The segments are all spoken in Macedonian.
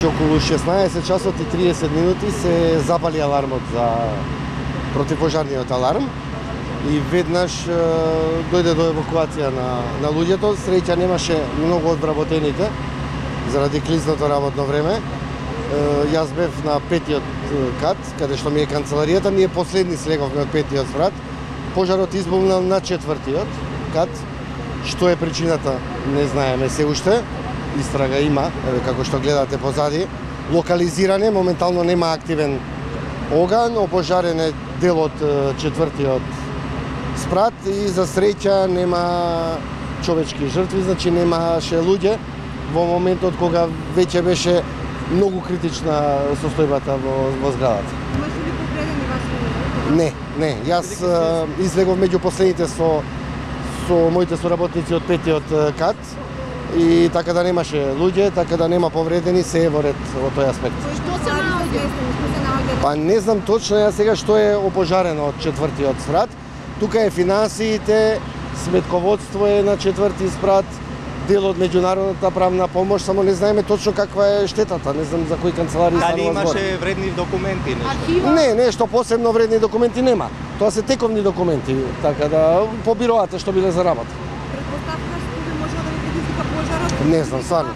Околу 16 часот и 30 минути се запали алармот за противпожарниот аларм и веднаш дојде до евакуација на луѓето. Среќа немаше многу одвработените заради клизното работно време. Јас бев на 5-тиот кат, каде што ми е канцеларијата. Ние последни слеговме од 5-тиот спрат. Пожарот избумнал на 4-тиот кат. Што е причината, не знаеме се уште. Истрага има, како што гледате позади. Локализиране, моментално нема активен оган, опожарен е дел од 4-тиот спрат и за среќа нема човечки жртви, значи немаше луѓе во моментот кога веќе беше многу критична состојбата во зградата. Имаше ли повредени ваши? Не, јас излегов меѓу последните со моите соработници од 5-тиот кат и така да немаше луѓе, така да нема повредени, се е во ред во тој аспект. Што се наоѓа? Па не знам точно ја сега што е опожарено од 4-тиот спрат. Тука е финансиите, сметководство е на 4-ти спрат, дел од меѓународната правна помош, само не знаеме точно каква е штетата, не знам за кои канцеларии станува збор. Дали имаше вредни документи? Архива? Нешто посебно вредни документи нема. Тоа се тековни документи, така да по бироата што биле за работа. Предпоставка што би можело да ви предизвика пожарот? Не знам, стварно.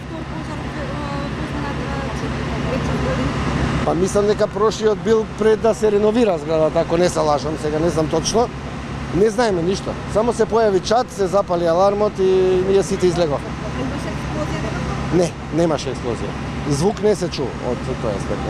Па мислам дека прошлиот бил пред да се реновира зградата, ако не се лажам, сега не знам точно. Не знаеме ништо. Само се појави чат, се запали алармот и ние сите излеговме. Имаше експлозија? Не, немаше експлозија. Звук не се чу од тој аспект.